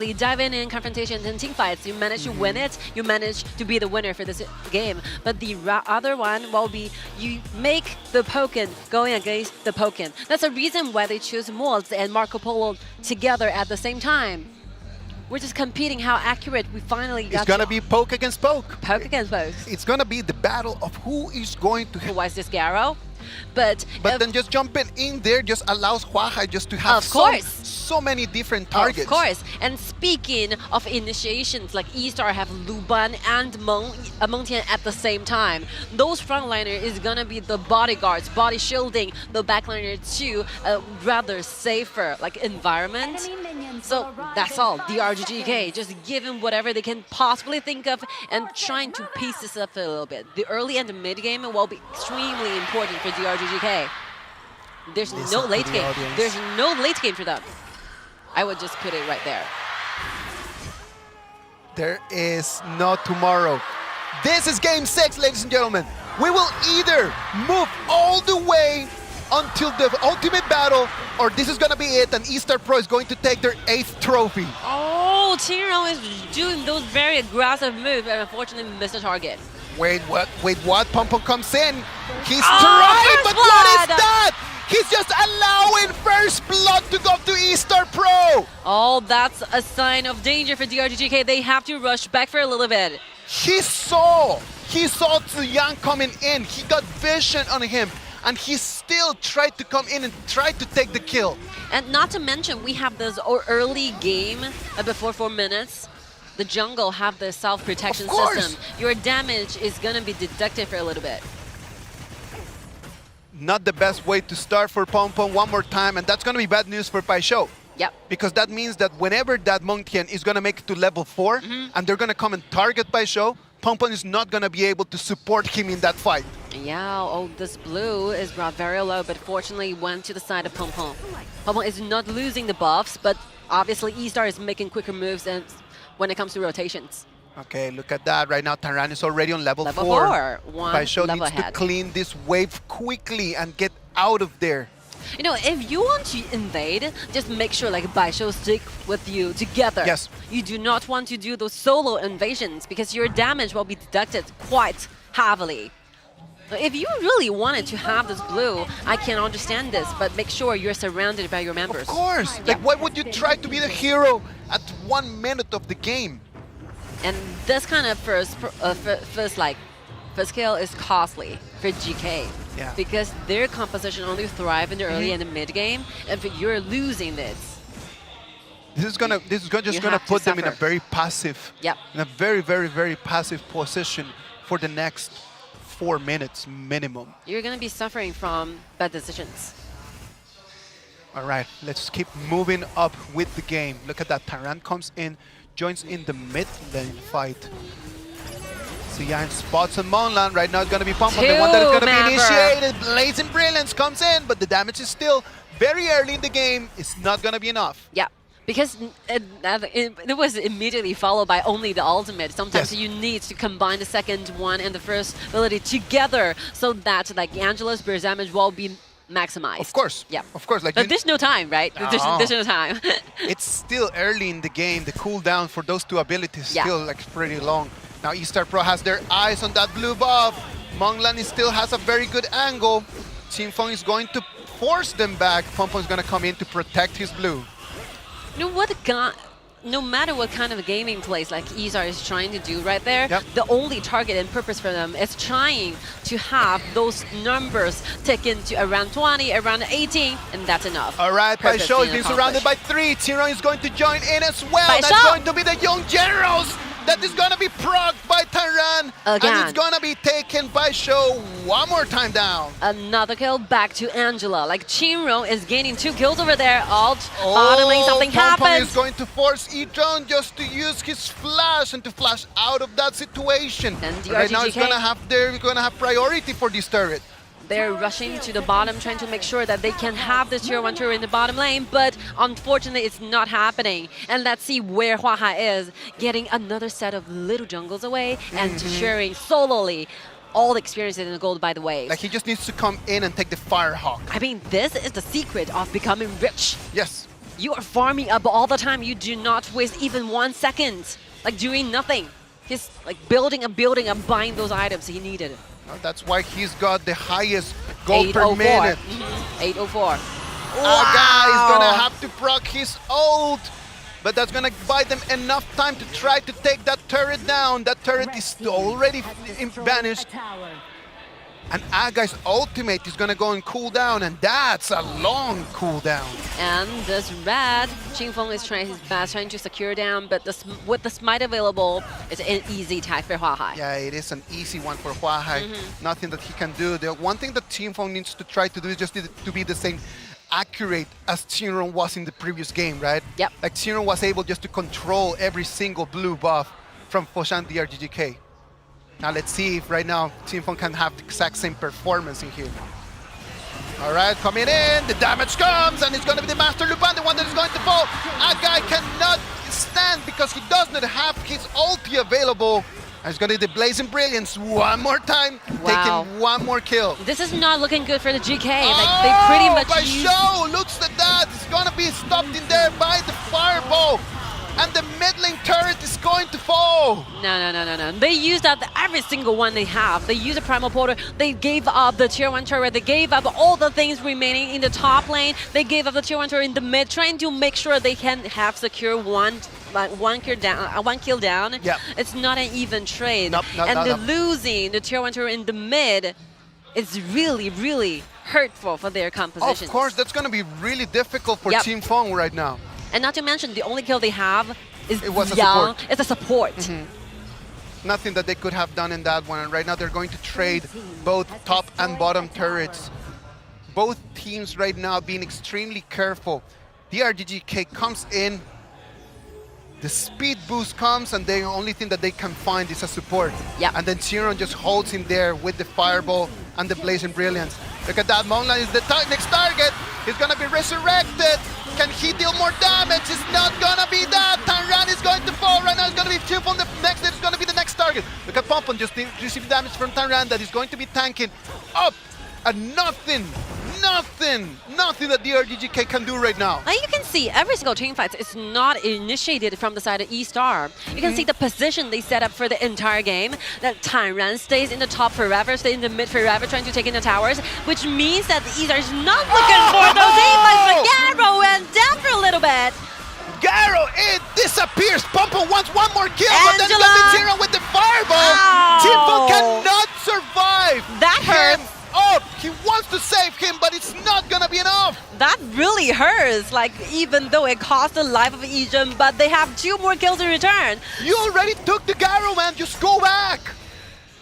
You dive in confrontations and team fights, you manage to win it, you manage to be the winner for this game. But the other one will be you make the Pokken going against the Pokken. That's the reason why they choose Molds and Marco Polo together at the same time. We're just competing how accurate we finally got. It's gonna be poke against poke. Poke against poke. It's gonna be the battle of who is going to Who was this Garo? But then just jumping in there just allows Huaha just to have so many different targets. Of course. And speaking of initiations, like E-Star have Luban and Meng Tian at the same time. Those frontliner is gonna be the bodyguards, body shielding the backliner to a rather safer like environment. So that's all. DRG.GK just giving whatever they can possibly think of and trying to piece this up a little bit. The early and the mid game will be extremely important for DRG.GK. There's no late game. There's no late game for them. I would just put it right there. There is no tomorrow. This is Game 6, ladies and gentlemen. We will either move all the way until the ultimate battle, or this is going to be it, and eStarPro is going to take their 8th trophy. Oh, Tiro is doing those very aggressive moves, and unfortunately missed the target. Wait, what? Wait, what? Pom Pom comes in. He's trying, but what is that? He's just allowing first blood to go to eStarPro. Oh, that's a sign of danger for DRG.GK. They have to rush back for a little bit. He saw Ziyang coming in. He got vision on him, and he still tried to come in and tried to take the kill. And not to mention, we have this early game before 4 minutes. The jungle have the self-protection system. Your damage is going to be deducted for a little bit. Not the best way to start for Pom Pom one more time, and that's going to be bad news for Paixão. Yep. Because that means that whenever that Meng Tian is going to make it to level 4, and they're going to come and target Paixão, Pom Pom is not going to be able to support him in that fight. Yeah, oh, this blue is brought very low, but fortunately went to the side of Pom Pom. Pom Pom is not losing the buffs, but obviously E-Star is making quicker moves and when it comes to rotations. Okay, look at that. Right now, Taran is already on level 4. Level 4, one Paixão level needs ahead. to clean this wave quickly and get out of there. You know, if you want to invade, just make sure like Paixão stick with you together. Yes. You do not want to do those solo invasions because your damage will be deducted quite heavily. If you really wanted to have this blue, I can understand this, but make sure you're surrounded by your members. Of course. Yeah. Like, why would you try to be the hero at 1 minute of the game? And this kind of first kill is costly for GK. Yeah. Because their composition only thrive in the early and the mid game, and if you're losing this. This is just gonna put them in a very passive, in a very passive position for the next 4 minutes minimum. You're gonna be suffering from bad decisions. All right, let's keep moving up with the game. Look at that, Taran comes in, joins in the mid lane fight. Ziyang spots on Monlan. Right now it's gonna be Pom Pom, the one that is gonna be initiated. Blazing Brilliance comes in, but the damage is still very early in the game. It's not gonna be enough. Yeah. Because it was immediately followed by only the ultimate. Sometimes you need to combine the second one and the first ability together so that like Angela's burst damage will be maximized. Of course. Yeah. Of course. Like but there's no time, right? There's no time. It's still early in the game. The cooldown for those two abilities is still like pretty long. Now eStarPro has their eyes on that blue buff. Monglan still has a very good angle. Team Feng is going to force them back. Pom Pom is going to come in to protect his blue. No matter what kind of gaming plays like E-Star is trying to do right there, the only target and purpose for them is trying to have those numbers taken to around 20, around 18, and that's enough. All right, Paixão is being surrounded by 3. Tiro is going to join in as well. That's going to be the Young Generals. That is going to be procced by Taran. Again. And it's going to be taken by Paixão one more time down. Another kill back to Angela. Like Chinro is gaining 2 kills over there. Bottom lane, something happens. Pom Pom is going to force Etron just to use his flash and to flash out of that situation. And right now it's going to have priority for this turret. They're rushing to the bottom, trying to make sure that they can have this tier 1 turret in the bottom lane, but unfortunately it's not happening. And let's see where Huaha is, getting another set of little jungles away and sharing solely all the experiences in the gold by the way. Like he just needs to come in and take the Firehawk. I mean, this is the secret of becoming rich. Yes. You are farming up all the time. You do not waste even 1 second, like doing nothing. He's like building and buying those items he needed. Well, that's why he's got the highest gold per 804. minute. 804. Aga is Wow. gonna have to proc his ult, but that's gonna buy them enough time to try to take that turret down. That turret is already vanished. And Aga's ultimate is gonna go on cooldown, and that's a long cooldown. And this red, Qingfeng is trying his best, trying to secure down, but with the smite available, it's an easy tag for Huahai. Yeah, it is an easy one for Huahai. Nothing that he can do. The one thing that Qingfeng needs to try to do is just to be the same accurate as Qingron was in the previous game, right? Yep. Like Qingron was able just to control every single blue buff from Foshan.DRG.GK. Now let's see if right now Qingfeng can have the exact same performance in here. All right, coming in, the damage comes, and it's going to be the Master Lupin, the one that is going to fall. Aga cannot stand because he does not have his ulti available. And it's going to be the Blazing Brilliance one more time, Wow. taking one more kill. This is not looking good for the GK. Like they pretty much by used... show, looks at that. It's going to be stopped in there by the fireball. And the mid lane turret is going to fall. No. They used up every single one they have. They used a Primal Portal. They gave up the Tier 1 turret. They gave up all the things remaining in the top lane. They gave up the Tier 1 turret in the mid, trying to make sure they can have secure one kill down. Yep. It's not an even trade. Nope, And losing the Tier 1 turret in the mid is really, really hurtful for their composition. Of course, that's going to be really difficult for Yep. Qingfeng right now. And not to mention, the only kill they have is It was a Yang. support. It's a support. Nothing that they could have done in that one. And right now they're going to trade both top and bottom turrets. Both teams right now being extremely careful. DRG.GK comes in, the speed boost comes, and the only thing that they can find is a support. Yep. And then Qingron just holds him there with the fireball and the Blazing Brilliance. Look at that, Monglan is the next target. He's gonna be resurrected. Can he deal more damage? It's not gonna be that. Tanran is going to fall right now. It's gonna be Qingfeng. The next, it's gonna be the next target. Look at Pompon just received damage from Tanran that is going to be tanking up, and nothing that DRG.GK can do right now. And you can see every single team fight is not initiated from the side of eStar. You can see the position they set up for the entire game. That Tanran stays in the top forever, stays in the mid forever, trying to take in the towers, which means that the eStar is not looking for those team fights. But Garo went down for a little bit. Garo, it disappears. Pompon wants one more kill, but then Angela! comes Qingron with the fireball. Ow! Qingfeng cannot survive. That hurts. Up. He wants to save him, but it's not gonna be enough. That really hurts, like even though it cost the life of Ejim, but they have 2 more kills in return. You already took the Garo, man. Just go back.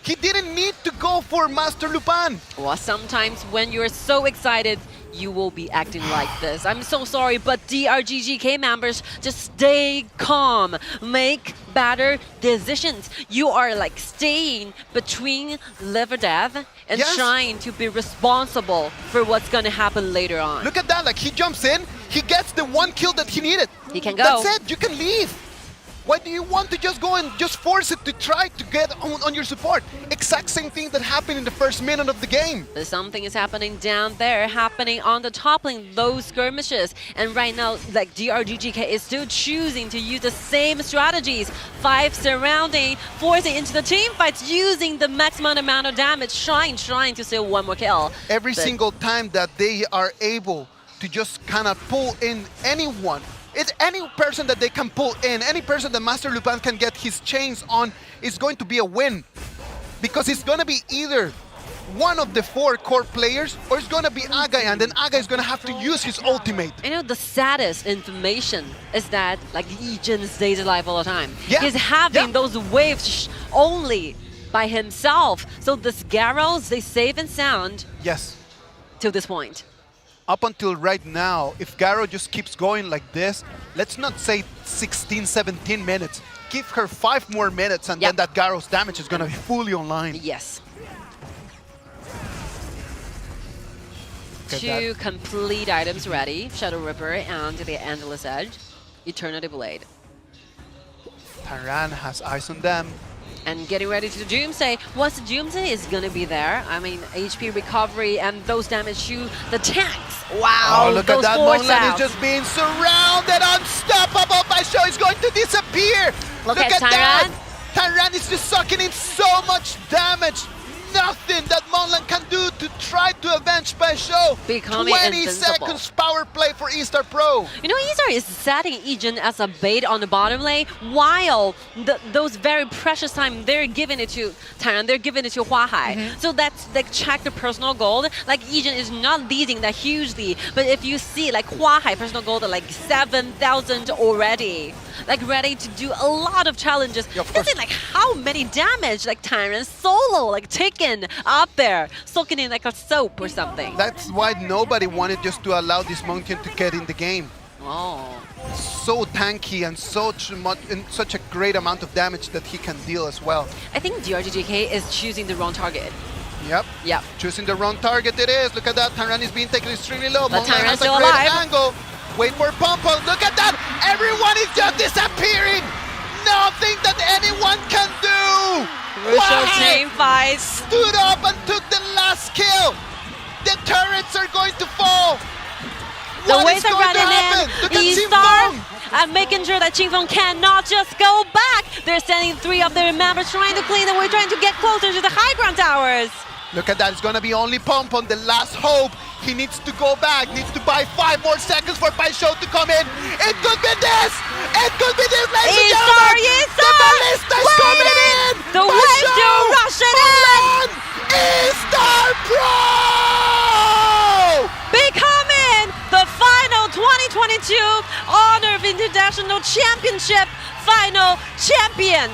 He didn't need to go for Master Lupin. Well, sometimes when you're so excited, you will be acting like this. I'm so sorry, but DRG.GK members, just stay calm. Make better decisions. You are like staying between live or death and Yes. trying to be responsible for what's going to happen later on. Look at that. Like, he jumps in. He gets the one kill that he needed. He can go. That's it. You can leave. Why do you want to just go and just force it to try to get on your support? Exact same thing that happened in the first minute of the game. But something is happening down there, happening on the top lane, those skirmishes. And right now, like DRG.GK is still choosing to use the same strategies. 5 surrounding, forcing into the team fights, using the maximum amount of damage, trying to steal 1 more kill. Every But single time that they are able to just kind of pull in anyone, it's any person that they can pull in, any person that Master Lupin can get his chains on is going to be a win. Because it's going to be either one of the 4 core players or it's going to be Aga, and then Aga is going to have to use his ultimate. you know, the saddest information is that like Ejin stays alive all the time. Yeah, He's having yeah. those waves only by himself. So this Garros, they safe and sound Yes. till this point. Up until right now, if Garo just keeps going like this, let's not say 16, 17 minutes. Give her 5 more minutes and Yep. then that Garo's damage is going to be fully online. Yes. Look at 2 complete items ready. Shadow Ripper and the Endless Edge. Eternity Blade. Taran has eyes on them. And getting ready to Doomsday. Once Doomsday is gonna be there, I mean, HP recovery and those damage to the tanks. Wow, Oh, look those at that. force Monlan is outs. just being surrounded. Unstoppable. Baisho is going to disappear. Look at that. Tyran. Tyran is just sucking in so much damage. Nothing that Monlan can do to try to avenge Baisho. Becoming 20 invincible. seconds power play for eStarPro. You know, eStar is setting Ejin as a bait on the bottom lane, while those very precious time they're giving it to Tyran, they're giving it to Huahai. So that's like check the personal gold. Like Ejin is not leading that hugely, but if you see like Huahai personal gold at like 7,000 already, like ready to do a lot of challenges. Yeah, of You course. see like how many damage like Tyran solo like taken up there, soaking in like a soap or something. That's why nobody wanted just to allow this monkey to get in the game. Oh. So tanky and such a great amount of damage that he can deal as well. I think DRG.GK is choosing the wrong target. Yep. Yep. Choosing the wrong target it is. Look at that. Tyran is being taken extremely low. But Monlan Tyran's has a still great alive. angle. Wait for Pompo. Look at that. Everyone is just disappearing. Nothing that anyone can do. Crucial Why? team fights. Stood up and took the last kill. The turrets are going to fall. The What waves is are going to running happen? in. Look at eStar Jingfeng. and making sure that Jingfeng cannot just go back. They're sending 3 of their members trying to clean the way, trying to get closer to the high ground towers. Look at that, it's gonna be only Pompon, the last hope. He needs to go back, needs to buy 5 more seconds for Baisho to come in. It could be this! It could be this, ladies and eStar, gentlemen! eStar! The ballista is coming in! The wave to rush it in! eStarPro! Becoming the final 2022 Honor of International Championship final champions.